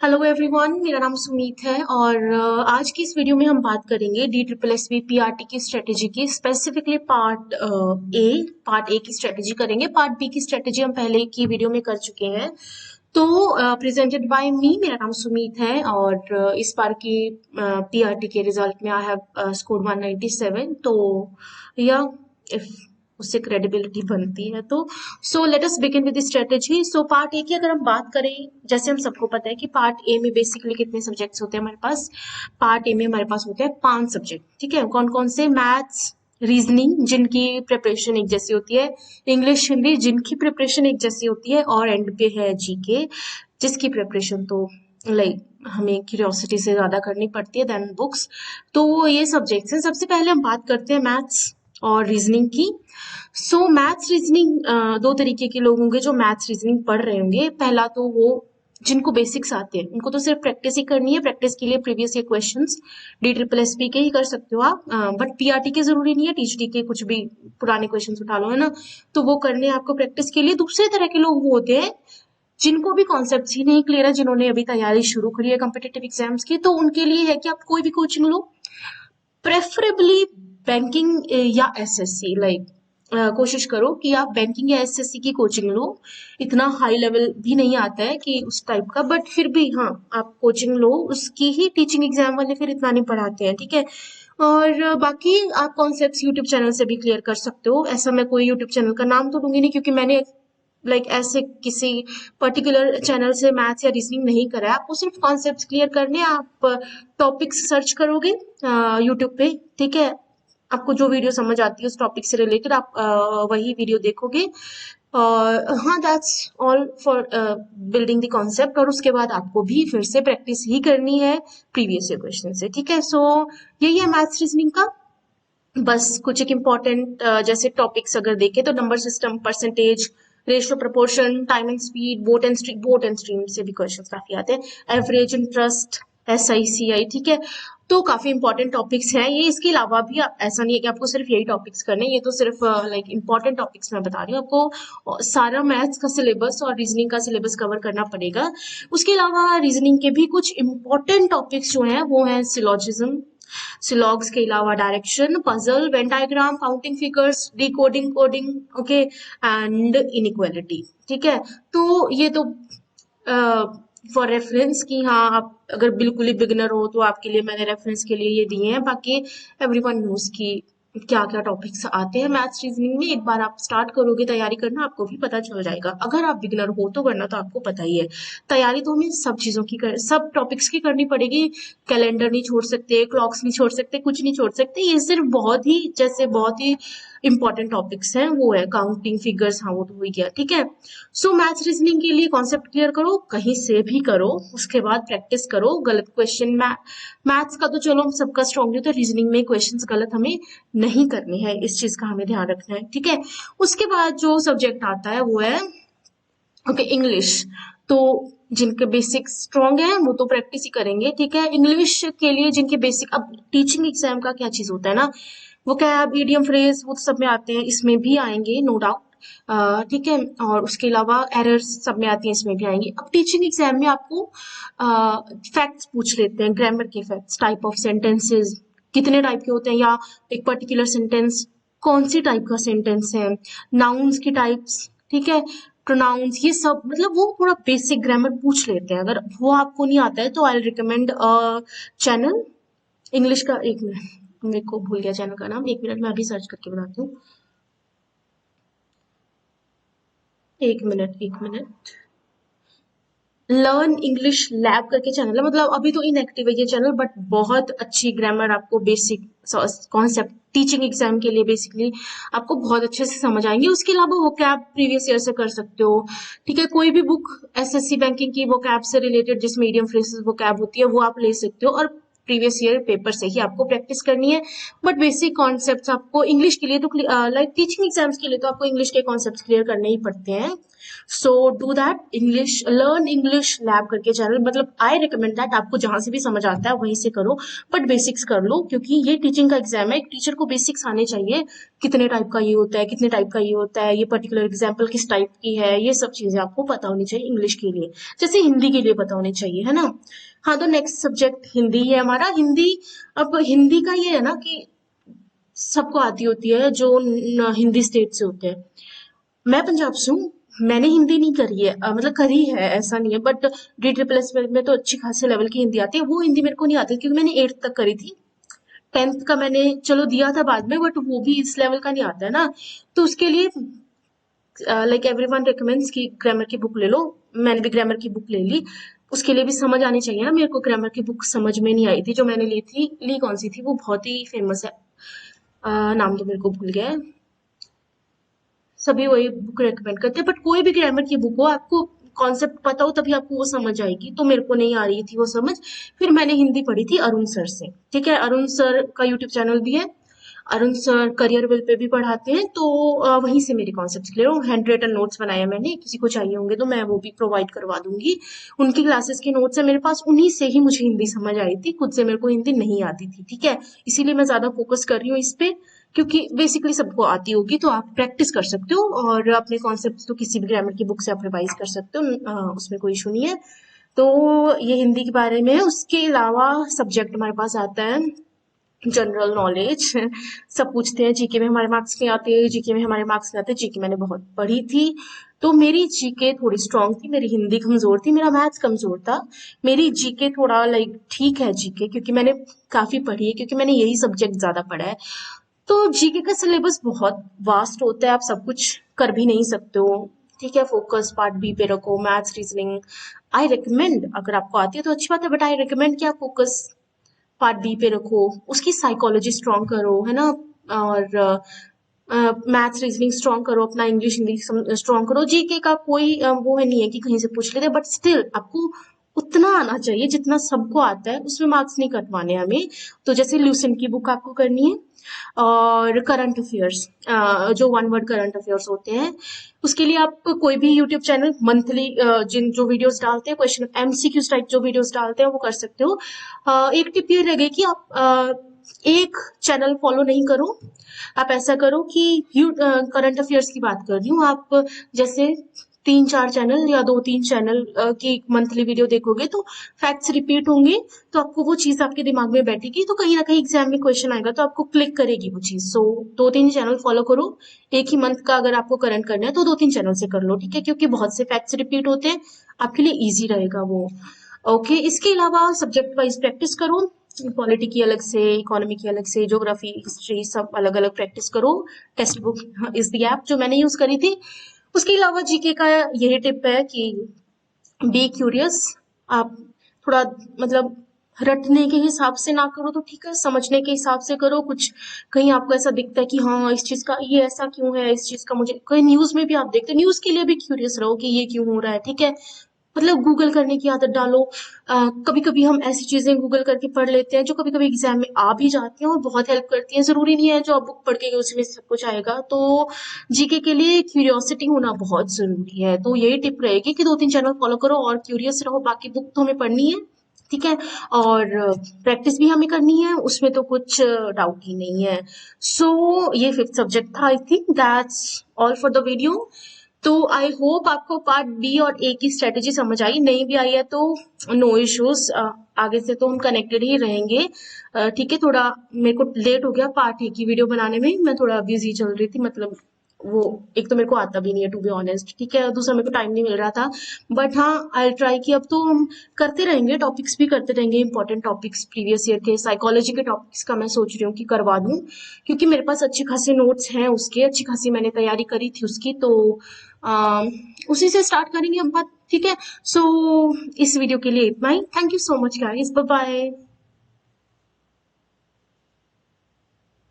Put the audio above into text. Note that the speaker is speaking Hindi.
हेलो एवरीवन, मेरा नाम सुमीत है और आज की इस वीडियो में हम बात करेंगे DSSB PRT की स्ट्रेटेजी की। स्पेसिफिकली पार्ट ए की स्ट्रेटेजी करेंगे। पार्ट बी की स्ट्रेटेजी हम पहले की वीडियो में कर चुके हैं। तो प्रेजेंटेड बाय मी, मेरा नाम सुमीत है और इस बार की PRT के रिजल्ट में आई हैव स्कोर्ड 197। तो या इफ उससे क्रेडिबिलिटी बनती है तो let us begin with the strategy. Part A की अगर हम बात करें, जैसे हम सबको पता है कि पार्ट ए में बेसिकली कितने सब्जेक्ट्स होते हैं हमारे पास। पार्ट ए में हमारे पास होते हैं 5 सब्जेक्ट। ठीक है, कौन कौन से? मैथ्स, रीजनिंग जिनकी प्रिपरेशन एक जैसी होती है, इंग्लिश हिंदी जिनकी प्रिपरेशन एक जैसी होती है, और एंड पे है जीके जिसकी प्रिपरेशन तो लाइक हमें क्यूरियोसिटी से ज्यादा करनी पड़ती है देन बुक्स। तो ये सब्जेक्ट्स हैं। सबसे पहले हम बात करते हैं मैथ्स और रीजनिंग की। मैथ्स रीजनिंग दो तरीके के लोग होंगे जो मैथ्स रीजनिंग पढ़ रहे होंगे। पहला तो वो जिनको बेसिक्स आते हैं, उनको तो सिर्फ प्रैक्टिस ही करनी है। प्रैक्टिस के लिए प्रीवियस ईयर क्वेश्चंस DSSB के ही कर सकते हो आप, बट PRT के जरूरी नहीं है। THT के कुछ भी पुराने क्वेश्चंस उठा लो, है ना, तो वो करने आपको प्रैक्टिस के लिए। दूसरे तरह के लोग वो होते हैं जिनको भी कॉन्सेप्ट ही नहीं क्लियर है, जिन्होंने अभी तैयारी शुरू करी है कॉम्पिटिटिव एग्जाम्स की, तो उनके लिए है कि आप कोई भी कोचिंग लो, प्रेफरेबली बैंकिंग या SSC। कोशिश करो कि आप बैंकिंग या SSC की कोचिंग लो। इतना हाई लेवल भी नहीं आता है कि उस टाइप का, बट फिर भी हाँ, आप कोचिंग लो उसकी ही। टीचिंग एग्जाम वाले फिर इतना नहीं पढ़ाते हैं। ठीक है, और बाकी आप कॉन्सेप्ट्स यूट्यूब चैनल से भी क्लियर कर सकते हो। ऐसा मैं कोई यूट्यूब चैनल का नाम तो दूंगी नहीं, क्योंकि मैंने ऐसे किसी पर्टिकुलर चैनल से मैथ्स या रीजनिंग नहीं करा है। आपको सिर्फ कॉन्सेप्ट्स क्लियर करने, आप टॉपिक्स सर्च करोगे यूट्यूब पे। ठीक है, आपको जो वीडियो समझ आती है उस टॉपिक से रिलेटेड आप वही वीडियो देखोगे। और हाँ, that's all for building the concept. और उसके बाद आपको भी फिर से प्रैक्टिस ही करनी है प्रीवियस ईयर क्वेश्चन से। ठीक है, यही है मैथ्स रीजनिंग का। बस कुछ एक इम्पॉर्टेंट जैसे टॉपिक्स अगर देखें तो number system, percentage, ratio, proportion, time and speed, boat and stream से भी क्वेश्चंस काफी आते हैं। Average, interest, SI, CI। ठीक है, तो काफी इंपॉर्टेंट टॉपिक्स हैं ये। इसके अलावा भी ऐसा नहीं है कि आपको सिर्फ यही टॉपिक्स करने, ये तो सिर्फ इंपॉर्टेंट टॉपिक्स मैं बता रही हूँ आपको। सारा मैथ्स का सिलेबस और रीजनिंग का सिलेबस कवर करना पड़ेगा। उसके अलावा रीजनिंग के भी कुछ इंपॉर्टेंट टॉपिक्स जो हैं वो हैं सिलॉजिज्म, सिलॉग्स के अलावा direction, puzzle, Venn diagram, counting figures, decoding, coding, okay, and inequality. ठीक है, तो ये तो फॉर रेफरेंस कि हाँ, आप अगर बिल्कुल ही बिगिनर हो तो आपके लिए मैंने रेफरेंस के लिए ये दिए हैं। बाकी एवरीवन नोज की क्या क्या टॉपिक्स आते हैं मैथ्स रीजनिंग में। एक बार आप स्टार्ट करोगे तैयारी करना, आपको भी पता चल जाएगा। अगर आप बिगिनर हो तो, वरना तो आपको पता ही है। तैयारी तो हमें सब चीजों की सब टॉपिक्स की करनी पड़ेगी। कैलेंडर नहीं छोड़ सकते, क्लॉक्स नहीं छोड़ सकते, कुछ नहीं छोड़ सकते। ये सिर्फ बहुत ही इंपॉर्टेंट टॉपिक्स हैं, वो है काउंटिंग फिगर्स, हाँ वो तो हो ही गया। ठीक है, मैथ्स रीजनिंग के लिए कॉन्सेप्ट क्लियर करो, कहीं से भी करो, उसके बाद प्रैक्टिस करो। गलत क्वेश्चन मैथ्स का तो चलो सबका स्ट्रॉन्गली, तो रीजनिंग में क्वेश्चंस गलत हमें नहीं करने हैं, इस चीज का हमें ध्यान रखना है। ठीक है, उसके बाद जो सब्जेक्ट आता है वो है इंग्लिश। तो जिनके बेसिक स्ट्रॉन्ग है वो तो प्रैक्टिस ही करेंगे। ठीक है, इंग्लिश के लिए जिनके बेसिक, अब टीचिंग एग्जाम का क्या चीज होता है ना, वो क्या है, ईडियम फ्रेज वो तो सब में आते हैं, इसमें भी आएंगे नो डाउट। ठीक है, और उसके अलावा एरर्स सब में आती हैं, इसमें भी आएंगे। अब टीचिंग एग्जाम में आपको फैक्ट्स पूछ लेते हैं, ग्रामर के फैक्ट्स, टाइप ऑफ सेंटेंसेस कितने टाइप के होते हैं, या एक पर्टिकुलर सेंटेंस कौन सी टाइप का सेंटेंस है, नाउन्स की टाइप्स, ठीक है, प्रोनाउंस, ये सब वो थोड़ा बेसिक ग्रामर पूछ लेते हैं। अगर वो आपको नहीं आता है तो आई रिकमेंड चैनल इंग्लिश का। एक मिनट, मेरे को भूल गया चैनल का नाम, एक मिनट मैं अभी सर्च करके बताती हूँ। एक मिनट, लर्न इंग्लिश लैब करके चैनल है। अभी तो इनएक्टिव है ये चैनल, बट बहुत अच्छी ग्रामर आपको, बेसिक कॉन्सेप्ट टीचिंग एग्जाम के लिए बेसिकली आपको बहुत अच्छे से समझ आएंगे। उसके अलावा वो कैब प्रीवियस ईयर से कर सकते हो। ठीक है, कोई भी बुक SSC बैंकिंग की वो कैब से रिलेटेड, जिसमें मीडियम फ्रेजेस वो कैब होती है, वो आप ले सकते हो, और प्रीवियस ईयर पेपर से ही आपको प्रैक्टिस करनी है। बट बेसिक कॉन्सेप्ट्स आपको इंग्लिश के लिए तो टीचिंग एग्जाम्स के लिए तो आपको इंग्लिश के कॉन्सेप्ट्स क्लियर करने ही पड़ते हैं। So do that English, learn English lab करके चैनल, मतलब आई रिकमेंड दैट आपको जहां से भी समझ आता है वहीं से करो, बट बेसिक्स कर लो, क्योंकि ये टीचिंग का एग्जाम है, एक टीचर को बेसिक्स आने चाहिए, कितने टाइप का ये होता है, कितने टाइप का ये होता है, ये पर्टिकुलर एग्जाम्पल किस टाइप की है, ये सब चीजें आपको पता होनी चाहिए इंग्लिश के लिए, जैसे हिंदी के लिए पता होनी चाहिए, है ना। हाँ, तो नेक्स्ट सब्जेक्ट हिंदी है हमारा। हिंदी, अब हिंदी का ये है ना कि सबको आती होती है जो हिंदी स्टेट से होते हैं। मैं पंजाब से हूँ, मैंने हिंदी नहीं करी है, मतलब करी है ऐसा नहीं है, बट डी ट्रिपल एस में तो अच्छी खासी लेवल की हिंदी आती है। वो हिंदी मेरे को नहीं आती क्योंकि मैंने 8th तक करी थी, 10th का मैंने चलो दिया था बाद में, बट वो भी इस लेवल का नहीं आता है ना। तो उसके लिए लाइक एवरीवन रिकमेंड्स कि ग्रामर की बुक ले लो। मैंने भी ग्रामर की बुक ले ली, उसके लिए भी समझ आनी चाहिए ना। मेरे को ग्रामर की बुक समझ में नहीं आई थी जो मैंने ली थी, ली कौन सी थी, वो बहुत ही फेमस है, नाम तो मेरे को भूल गया है। सभी वही बुक रेकमेंड करते हैं, बट कोई भी ग्रामर की बुक हो, आपको कॉन्सेप्ट पता हो तभी आपको वो समझ आएगी। तो मेरे को नहीं आ रही थी वो समझ, फिर मैंने हिंदी पढ़ी थी अरुण सर से। ठीक है, अरुण सर का यूट्यूब चैनल भी है, Arun sir career will pay भी पढ़ाते हैं, तो वहीं से मेरे कॉन्सेप्ट क्लियर हो। हैंड रिटन नोट्स बनाए मैंने, किसी को चाहिए होंगे तो मैं वो भी प्रोवाइड करवा दूंगी। उनकी क्लासेस के नोट्स है मेरे पास, उन्हीं से ही मुझे हिंदी समझ आई थी, खुद से मेरे को हिंदी नहीं आती थी। ठीक है, इसीलिए मैं ज्यादा फोकस कर रही हूँ इस पे, क्योंकि बेसिकली सबको आती होगी तो आप प्रैक्टिस कर सकते हो, और अपने कॉन्सेप्ट तो किसी भी ग्रामर की बुक से आप रिवाइज कर सकते हो, उसमें कोई इशू नहीं है। तो ये हिंदी के बारे में है। उसके अलावा सब्जेक्ट हमारे पास आता है जनरल नॉलेज। सब पूछते हैं जीके में हमारे मार्क्स नहीं आते, जीके में हमारे मार्क्स नहीं आते। जीके मैंने बहुत पढ़ी थी, तो मेरी जीके थोड़ी स्ट्रांग थी, मेरी हिंदी कमजोर थी, मेरा मैथ्स कमजोर था, मेरी जीके थोड़ा लाइक ठीक है जीके, क्योंकि मैंने काफी पढ़ी है, क्योंकि मैंने यही सब्जेक्ट ज्यादा पढ़ा है। तो जीके का सिलेबस बहुत वास्ट होता है, आप सब कुछ कर भी नहीं सकते हो। ठीक है, फोकस पार्ट बी पे रखो, मैथ्स रीजनिंग आई रिकमेंड, अगर आपको आती है तो अच्छी बात है, बट आई रिकमेंड कि आप फोकस पार्ट बी पे रखो, उसकी साइकोलॉजी स्ट्रॉन्ग करो, है ना। और मैथ्स रीजनिंग स्ट्रॉन्ग करो, अपना इंग्लिश हिंदी स्ट्रॉन्ग करो। जीके का कोई वो है नहीं है कि कहीं से पूछ लेते, बट स्टिल आपको उतना आना चाहिए जितना सबको आता है, उसमें मार्क्स नहीं कटवाने हमें। तो जैसे ल्यूसेंट की बुक आपको करनी है, और करंट अफेयर्स, जो वन वर्ड करंट अफेयर्स होते हैं, उसके लिए आप कोई भी यूट्यूब चैनल मंथली जिन जो वीडियोस डालते हैं, क्वेश्चन एमसीक्यूज टाइप जो वीडियोस डालते हैं वो कर सकते हो। एक टिप ये रहेगी कि आप एक चैनल फॉलो नहीं करो, आप ऐसा करो कि करंट अफेयर्स की बात कर रही हूँ, आप जैसे 3-4 चैनल या 2-3 चैनल की मंथली वीडियो देखोगे तो फैक्ट्स रिपीट होंगे, तो आपको वो चीज आपके दिमाग में बैठेगी, तो कहीं ना कहीं एग्जाम में क्वेश्चन आएगा तो आपको क्लिक करेगी वो चीज। सो 2-3 चैनल फॉलो करो, एक ही मंथ का अगर आपको करंट करना है तो 2-3 चैनल से कर लो। ठीक है, क्योंकि बहुत से फैक्ट्स रिपीट होते हैं, आपके लिए ईजी रहेगा वो। ओके, इसके अलावा सब्जेक्ट वाइज प्रैक्टिस करो, पॉलिटी की अलग से, इकोनॉमी की अलग से, ज्योग्राफी हिस्ट्री सब अलग अलग प्रैक्टिस करो। Text book is the app जो मैंने यूज करी थी। उसके अलावा जीके का यही टिप है कि बी क्यूरियस, आप थोड़ा मतलब रटने के हिसाब से ना करो तो ठीक है, समझने के हिसाब से करो। कुछ कहीं आपको ऐसा दिखता है कि हाँ इस चीज का ये ऐसा क्यों है, इस चीज का मुझे, कहीं न्यूज में भी आप देखते हो, न्यूज के लिए भी क्यूरियस रहो कि ये क्यों हो रहा है। ठीक है, मतलब गूगल करने की आदत डालो। कभी कभी हम ऐसी चीजें गूगल करके पढ़ लेते हैं जो कभी कभी एग्जाम में आ भी जाती हैं और बहुत हेल्प करती हैं। जरूरी नहीं है जो आप बुक पढ़ के गए उसी में सब कुछ आएगा। तो जीके के लिए क्यूरियोसिटी होना बहुत जरूरी है। तो यही टिप रहेगी कि 2-3 चैनल फॉलो करो और क्यूरियस रहो। बाकी बुक तो हमें पढ़नी है, ठीक है, और प्रैक्टिस भी हमें करनी है, उसमें तो कुछ डाउट ही नहीं है। सो ये 5th सब्जेक्ट था। I think that's all for the video. तो आई होप आपको पार्ट बी और ए की स्ट्रेटेजी समझ आई। नहीं भी आई है तो नो इश्यूज, आगे से तो हम कनेक्टेड ही रहेंगे। ठीक है, थोड़ा मेरे को लेट हो गया पार्ट ए की वीडियो बनाने में, मैं थोड़ा बिजी चल रही थी, मतलब वो एक तो मेरे को आता भी नहीं है टू बी ऑनेस्ट, ठीक है, दूसरा मेरे को टाइम नहीं मिल रहा था। बट हाँ, आई ट्राई कि अब तो हम करते रहेंगे, टॉपिक्स भी करते रहेंगे, इंपॉर्टेंट टॉपिक्स प्रीवियस ईयर के साइकोलॉजी के टॉपिक्स का मैं सोच रही हूँ कि करवा दूं, क्योंकि मेरे पास अच्छे खासे नोट्स हैं उसके, अच्छी खासी मैंने तैयारी करी थी उसकी। तो उसी से स्टार्ट करेंगे हम बात। ठीक है, सो इस वीडियो के लिए इतना ही। Thank you so much guys, bye bye.